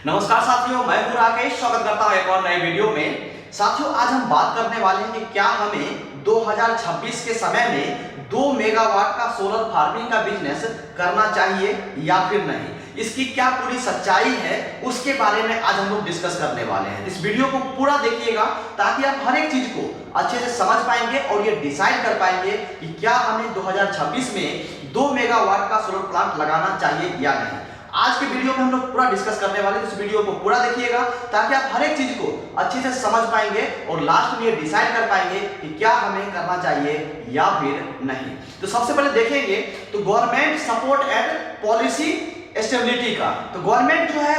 नमस्कार साथियों, मैं हूं राकेश। स्वागत करता हूं एक और नए वीडियो में। साथियों, आज हम बात करने वाले हैं कि क्या हमें 2026 के समय में 2 मेगावाट का सोलर फार्मिंग का बिजनेस करना चाहिए या फिर नहीं। इसकी क्या पूरी सच्चाई है उसके बारे में आज हम लोग डिस्कस करने वाले हैं। इस वीडियो को पूरा देखिएगा ताकि आप हर एक चीज को अच्छे से समझ पाएंगे और ये डिसाइड कर पाएंगे कि क्या हमें 2026 में 2 मेगावाट का सोलर प्लांट लगाना चाहिए या नहीं। आज के वीडियो में हम लोग पूरा डिस्कस करने वाले हैं। इस वीडियो को पूरा देखिएगा ताकि आप हर एक चीज को अच्छे से समझ पाएंगे और लास्ट में ये डिसाइड कर पाएंगे कि क्या हमें करना चाहिए या फिर नहीं। तो सबसे पहले देखेंगे तो government support and policy stability का। तो गवर्नमेंट जो है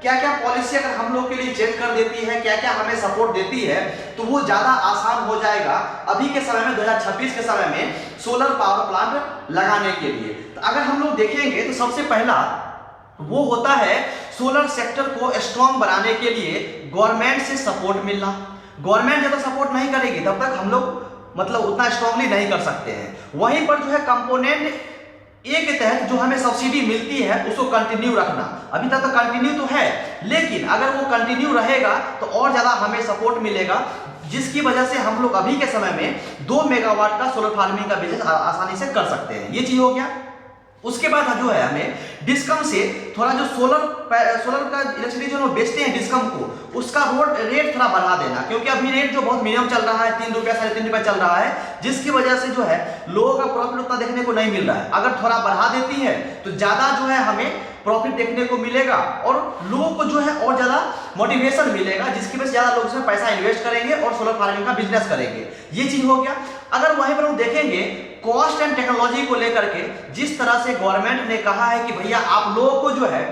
क्या क्या पॉलिसी अगर हम लोग के लिए चेंज कर देती है, क्या क्या हमें सपोर्ट देती है, तो वो ज्यादा आसान हो जाएगा अभी के समय में 2026 के समय में सोलर पावर प्लांट लगाने के लिए। तो अगर हम लोग देखेंगे तो सबसे पहला वो होता है सोलर सेक्टर को स्ट्रॉन्ग बनाने के लिए गवर्नमेंट से सपोर्ट मिलना। गवर्नमेंट जब तक सपोर्ट नहीं करेगी तब तक हम लोग उतना स्ट्रांगली नहीं कर सकते हैं। वहीं पर जो है कंपोनेंट ए के तहत जो हमें सब्सिडी मिलती है उसको कंटिन्यू रखना। अभी तक तो कंटिन्यू तो है, लेकिन अगर वो कंटिन्यू रहेगा तो और ज्यादा हमें सपोर्ट मिलेगा, जिसकी वजह से हम लोग अभी के समय में 2 मेगावाट का सोलर फार्मिंग का बिजनेस आसानी से कर सकते हैं। ये चीज हो गया। उसके बाद जो है हमें डिस्कम से थोड़ा जो सोलर का इलेक्ट्रिसिटी जो बेचते हैं डिस्कम को, उसका रेट थोड़ा बढ़ा देना, क्योंकि अभी रेट जो बहुत मिनिमम चल रहा है 3 रुपया 3.5 रुपया चल रहा है, जिसकी वजह से जो है लोगों का प्रॉफिट उतना देखने को नहीं मिल रहा है। अगर थोड़ा बढ़ा देती है तो ज्यादा जो है हमें प्रॉफिट देखने को मिलेगा और लोगों को जो है और ज्यादा मोटिवेशन मिलेगा, जिसकी वजह से ज्यादा लोग इसमें पैसा इन्वेस्ट करेंगे और सोलर फार्मिंग का बिजनेस करेंगे। ये चीज हो गया। अगर वहीं पर हम देखेंगे कॉस्ट एंड टेक्नोलॉजी को लेकर के, जिस तरह से गवर्नमेंट ने कहा है कि भैया आप लोगों को जो है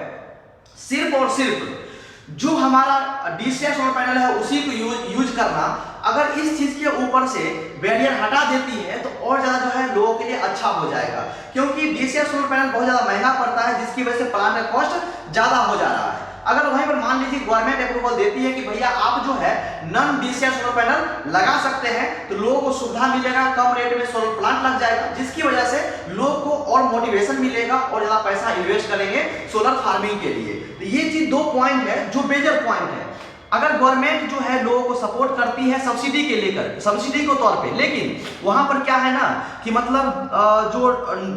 सिर्फ और सिर्फ जो हमारा डीसीआर सोलर पैनल है उसी को यूज करना, अगर इस चीज के ऊपर से बैरियर हटा देती है तो और ज्यादा जो है लोगों के लिए अच्छा हो जाएगा, क्योंकि डीसीआर सोलर पैनल बहुत ज्यादा महंगा पड़ता है, जिसकी वजह से प्लांट का कॉस्ट ज्यादा हो जा रहा है। अगर वहीं पर मान लीजिए गवर्नमेंट अप्रूवल देती है कि भैया आप जो है नॉन डीसीआर सोलर पैनल लगा सकते हैं, तो लोगों को सुविधा मिलेगा, कम रेट में सोलर प्लांट लग जाएगा, जिसकी वजह से लोग को और मोटिवेशन मिलेगा और ज्यादा पैसा इन्वेस्ट करेंगे सोलर फार्मिंग के लिए। तो ये चीज 2 पॉइंट है जो मेजर पॉइंट है। अगर गवर्नमेंट जो है लोगों को सपोर्ट करती है सब्सिडी के लेकर, सब्सिडी के तौर पे, लेकिन वहां पर क्या है ना कि जो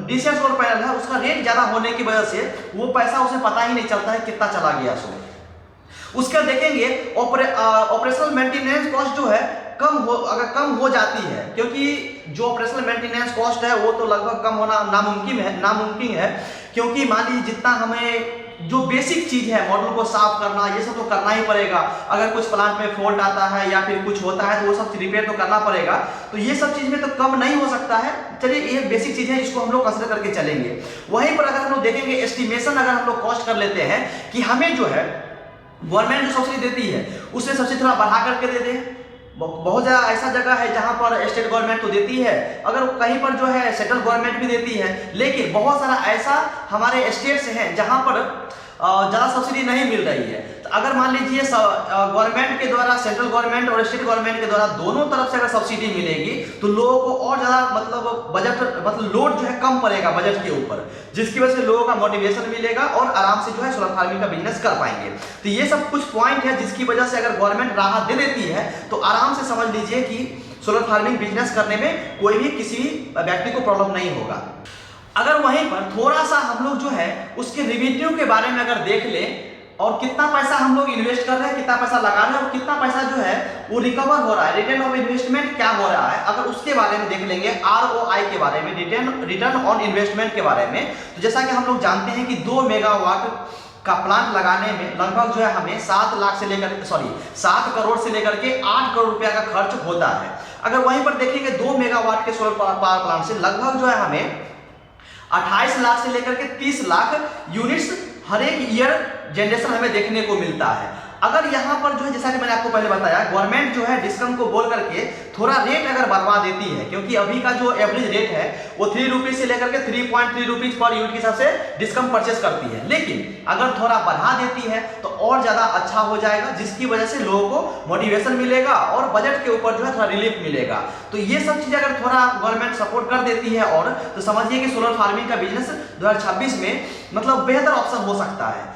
डीसीआर सोलर पैनल है उसका रेट ज्यादा होने की वजह से वो पैसा उसे पता ही नहीं चलता है कितना चला गया सो। उसके देखेंगे ऑपरेशनल मेंटेनेंस कॉस्ट जो है अगर कम हो जाती है, क्योंकि जो ऑपरेशनल मेंटेनेंस कॉस्ट है वो तो लगभग कम होना नामुमकिन है, क्योंकि मान लीजिए जितना हमें जो बेसिक चीज है मॉडल को साफ करना, ये सब तो करना ही पड़ेगा। अगर कुछ प्लांट में फॉल्ट आता है या फिर कुछ होता है तो वो सब रिपेयर तो करना पड़ेगा, तो ये सब चीज में तो कम नहीं हो सकता है। चलिए ये बेसिक चीज है, इसको हम लोग कंसीडर करके चलेंगे। वहीं पर अगर हम लोग देखेंगे एस्टिमेशन, अगर हम लोग कॉस्ट कर लेते हैं कि हमें जो है गवर्नमेंट जो सब्सिडी देती है उसमें सब्सिडी थोड़ा बढ़ा करके दे दे। बहुत ज्यादा ऐसा जगह है जहां पर स्टेट गवर्नमेंट तो देती है, अगर कहीं पर जो है सेंट्रल गवर्नमेंट भी देती है, लेकिन बहुत सारा ऐसा हमारे स्टेट्स हैं जहां पर ज्यादा सब्सिडी नहीं मिल रही है। तो अगर मान लीजिए गवर्नमेंट के द्वारा, सेंट्रल गवर्नमेंट और स्टेट गवर्नमेंट के द्वारा दोनों तरफ से अगर सब्सिडी मिलेगी तो लोगों को और ज्यादा बजट लोड जो है कम पड़ेगा बजट के ऊपर, जिसकी वजह से लोगों का मोटिवेशन मिलेगा और आराम से जो है सोलर फार्मिंग का बिजनेस कर पाएंगे। तो ये सब कुछ पॉइंट है जिसकी वजह से अगर गवर्नमेंट राहत दे देती है तो आराम से समझ लीजिए कि सोलर फार्मिंग बिजनेस करने में कोई भी किसी भी व्यक्ति को प्रॉब्लम नहीं होगा। अगर वहीं पर थोड़ा सा हम लोग जो है उसके रेवेन्यू के बारे में अगर देख लें और कितना पैसा हम लोग इन्वेस्ट कर रहे हैं, कितना पैसा लगा रहे हैं और कितना पैसा जो है वो रिकवर हो रहा है, रिटर्न ऑफ इन्वेस्टमेंट क्या हो रहा है, अगर उसके बारे में देख लेंगे, आरओआई के बारे में, रिटर्न ऑन इन्वेस्टमेंट के बारे में, तो जैसा कि हम लोग जानते हैं कि 2 मेगावाट का प्लांट लगाने में लगभग जो है हमें 7 करोड़ से लेकर के 8 करोड़ रुपया का खर्च होता है। अगर वहीं पर देखेंगे 2 मेगावाट के सोलर पावर प्लांट से लगभग जो है हमें 28 लाख से लेकर के 30 लाख यूनिट्स हर एक ईयर जनरेशन हमें देखने को मिलता है। अगर यहाँ पर जो है जैसा कि मैंने आपको पहले बताया, गवर्नमेंट जो है डिस्कम को बोल करके थोड़ा रेट अगर बढ़वा देती है, क्योंकि अभी का जो एवरेज रेट है वो 3 रुपीज से लेकर के 3.3 रुपीज पर यूनिट के हिसाब से डिस्कम परचेस करती है, लेकिन अगर थोड़ा बढ़ा देती है तो और ज्यादा अच्छा हो जाएगा, जिसकी वजह से लोगों को मोटिवेशन मिलेगा और बजट के ऊपर जो है थोड़ा रिलीफ मिलेगा। तो ये सब चीजें अगर थोड़ा गवर्नमेंट सपोर्ट कर देती है और तो समझिए कि सोलर फार्मिंग का बिजनेस 2026 में बेहतर ऑप्शन हो सकता है।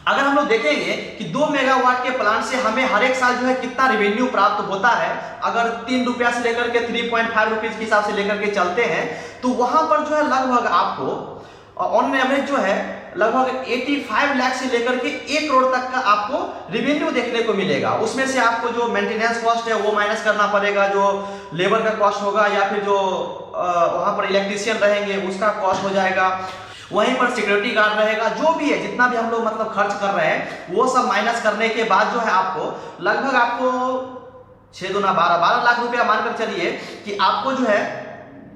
अगर हम लोग देखेंगे कि 2 मेगावाट के प्लांट से हमें हर एक साल जो है कितना रेवेन्यू प्राप्त होता है, अगर 3 रुपया से लेकर के 3.5 रुपीज के हिसाब से लेकर के चलते हैं, तो वहां पर जो है लगभग आपको ऑन एवरेज जो है लगभग 85 लाख से लेकर के 1 करोड़ तक का आपको रेवेन्यू देखने को मिलेगा। उसमें से आपको जो मेंटेनेंस कॉस्ट है वो माइनस करना पड़ेगा, जो लेबर का कॉस्ट होगा या फिर जो वहां पर इलेक्ट्रीशियन रहेंगे उसका कॉस्ट हो जाएगा, वहीं पर सिक्योरिटी गार्ड रहेगा, जो भी है जितना भी हम लोग मतलब खर्च कर रहे हैं वो सब माइनस करने के बाद जो है आपको लगभग आपको 6 दूना 12 लाख रुपया मानकर चलिए कि आपको जो है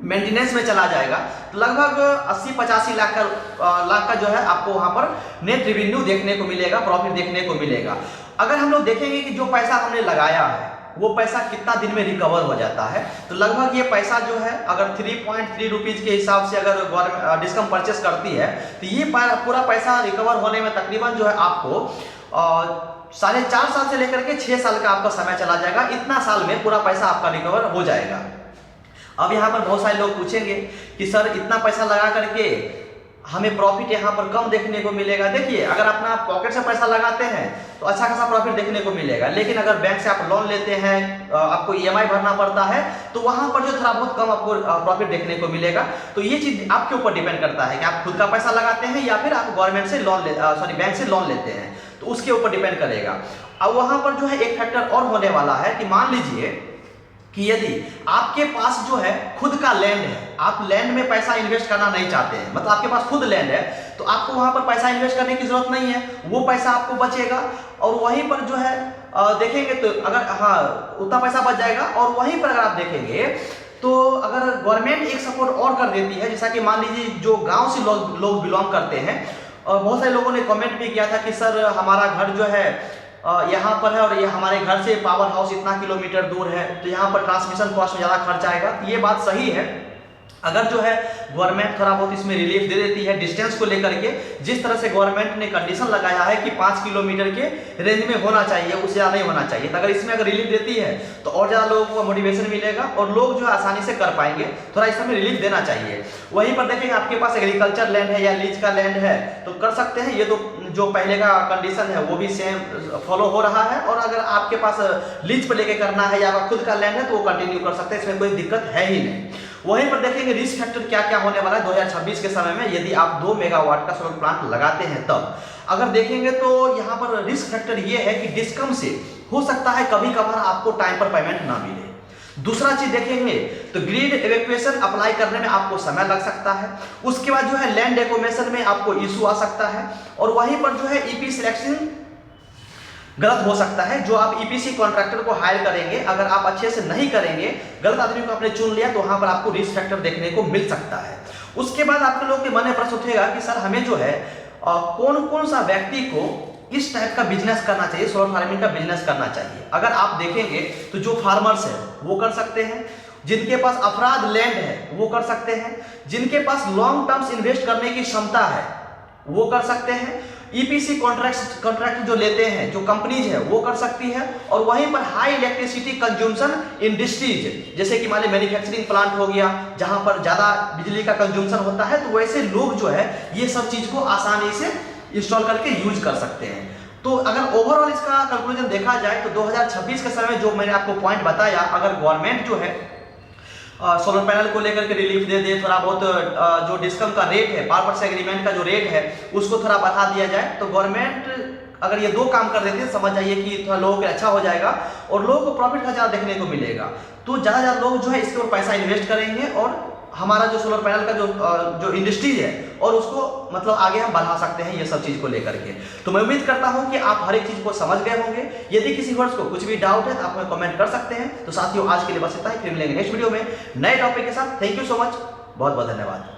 मेंटेनेंस में चला जाएगा, तो लगभग 80-85 लाख का जो है आपको वहां पर नेट रेवेन्यू देखने को मिलेगा, प्रॉफिट देखने को मिलेगा। अगर हम लोग देखेंगे कि जो पैसा हमने लगाया है वो पैसा कितना दिन में रिकवर हो जाता है, तो लगभग ये पैसा जो है अगर 3.3 रुपीज के हिसाब से अगर गवर्नमेंट डिस्कम परचेस करती है, तो ये पूरा पैसा रिकवर होने में तकरीबन जो है आपको 4.5 साल से लेकर के 6 साल का आपका समय चला जाएगा। इतना साल में पूरा पैसा आपका रिकवर हो जाएगा। अब यहाँ पर बहुत सारे लोग पूछेंगे कि सर इतना पैसा लगा करके हमें प्रॉफिट यहाँ पर कम देखने को मिलेगा। देखिए, अगर अपना पॉकेट से पैसा लगाते हैं तो अच्छा खासा प्रॉफिट देखने को मिलेगा, लेकिन अगर बैंक से आप लोन लेते हैं, आपको ईएमआई भरना पड़ता है, तो वहां पर जो थोड़ा बहुत कम आपको प्रॉफिट देखने को मिलेगा। तो ये चीज आपके ऊपर डिपेंड करता है कि आप खुद का पैसा लगाते हैं या फिर आप गवर्नमेंट से बैंक से लोन लेते हैं, तो उसके ऊपर डिपेंड करेगा। अब वहां पर जो है एक फैक्टर और होने वाला है कि मान लीजिए कि यदि आपके पास जो है खुद का लैंड है, आप लैंड में पैसा इन्वेस्ट करना नहीं चाहते हैं, मतलब आपके पास खुद लैंड है, तो आपको वहां पर पैसा इन्वेस्ट करने की जरूरत नहीं है, वो पैसा आपको बचेगा और वहीं पर जो है देखेंगे तो अगर उतना पैसा बच जाएगा। और वहीं पर अगर आप देखेंगे तो अगर गवर्नमेंट एक सपोर्ट और कर देती है, जैसा कि मान लीजिए जो गाँव से लोग बिलोंग करते हैं, और बहुत सारे लोगों ने कमेंट भी किया था कि सर हमारा घर जो है यहाँ पर है और ये हमारे घर से पावर हाउस इतना किलोमीटर दूर है, तो यहाँ पर ट्रांसमिशन कॉस्ट में ज़्यादा खर्च आएगा। तो ये बात सही है, अगर जो है गवर्नमेंट थोड़ा बहुत इसमें रिलीफ दे देती है डिस्टेंस को लेकर के, जिस तरह से गवर्नमेंट ने कंडीशन लगाया है कि 5 किलोमीटर के रेंज में होना चाहिए, उससे ज़्यादा नहीं होना चाहिए, तो अगर इसमें अगर रिलीफ देती है तो और ज़्यादा लोगों को मोटिवेशन मिलेगा और लोग जो आसानी से कर पाएंगे। थोड़ा इसमें रिलीफ देना चाहिए। वहीं पर देखेंगे आपके पास एग्रीकल्चर लैंड है या लीज का लैंड है तो कर सकते हैं, ये तो जो पहले का कंडीशन है वो भी सेम फॉलो हो रहा है। और अगर आपके पास लीज पर लेके करना है या खुद का लैंड है तो वो कंटिन्यू कर सकते हैं, इसमें कोई दिक्कत है ही नहीं। वहीं पर देखेंगे रिस्क फैक्टर क्या क्या होने वाला है 2026 के समय में, यदि आप 2 मेगावाट का सोलर प्लांट लगाते हैं तब। अगर देखेंगे तो यहाँ पर रिस्क फैक्टर ये है कि डिस्कम से हो सकता है कभी कभार आपको टाइम पर पेमेंट ना मिले। दूसरा चीज देखेंगे तो ग्रिड इवैक्यूएशन अप्लाई करने में आपको समय लग सकता है। उसके बाद जो है लैंड एक्विजिशन में आपको इशू आ सकता है। और वहीं पर जो है ईपी सिलेक्शन गलत हो सकता है। जो आप ईपीसी कॉन्ट्रैक्टर को हायर करेंगे, अगर आप अच्छे से नहीं करेंगे, गलत आदमी को आपने चुन लिया, तो वहां पर आपको रिस्क फैक्टर देखने को मिल सकता है। उसके बाद आपके लोगों के मन में प्रश्न उठेगा कि सर हमें जो है कौन कौन सा व्यक्ति को इस टाइप का बिजनेस करना चाहिए, सोलर फार्मिंग का बिजनेस करना चाहिए। अगर आप देखेंगे तो जो फार्मर्स है वो कर सकते हैं, जिनके पास अफराद लैंड है वो कर सकते हैं, जिनके पास लॉन्ग टर्म्स इन्वेस्ट करने की क्षमता है वो कर सकते हैं, ईपीसी कॉन्ट्रैक्ट जो लेते हैं जो कंपनीज है वो कर सकती है। और वहीं पर हाई इलेक्ट्रिसिटी कंज्यूमशन इंडस्ट्रीज, जैसे कि मान लीजिए मैन्युफैक्चरिंग प्लांट हो गया जहां पर ज्यादा बिजली का कंज्यूमशन होता है, तो वैसे लोग जो है ये सब चीज को आसानी से इंस्टॉल करके यूज कर सकते हैं। तो अगर ओवरऑल इसका कंक्लूजन देखा जाए तो 2026 के समय जो मैंने आपको पॉइंट बताया, अगर गवर्नमेंट जो है सोलर पैनल को लेकर के रिलीफ दे दे, थोड़ा बहुत जो डिस्कम का रेट है, पावर परचेज एग्रीमेंट का जो रेट है उसको थोड़ा बढ़ा दिया जाए, तो गवर्नमेंट अगर ये 2 काम कर देते हैं, समझ जाइए कि थोड़ा लोगों के अच्छा हो जाएगा और लोगों को प्रॉफिट ज़्यादा देखने को मिलेगा। तो ज़्यादा लोग जो है इसके ऊपर पैसा इन्वेस्ट करेंगे और हमारा जो सोलर पैनल का जो इंडस्ट्रीज है और उसको मतलब आगे हम बढ़ा सकते हैं ये सब चीज को लेकर के। तो मैं उम्मीद करता हूं कि आप हर एक चीज को समझ गए होंगे। यदि किसी वर्ष को कुछ भी डाउट है तो आप हमें कमेंट कर सकते हैं। तो साथियों आज के लिए बस इतना ही, फिर मिलेंगे नेक्स्ट वीडियो में नए टॉपिक के साथ। थैंक यू सो मच, बहुत बहुत धन्यवाद।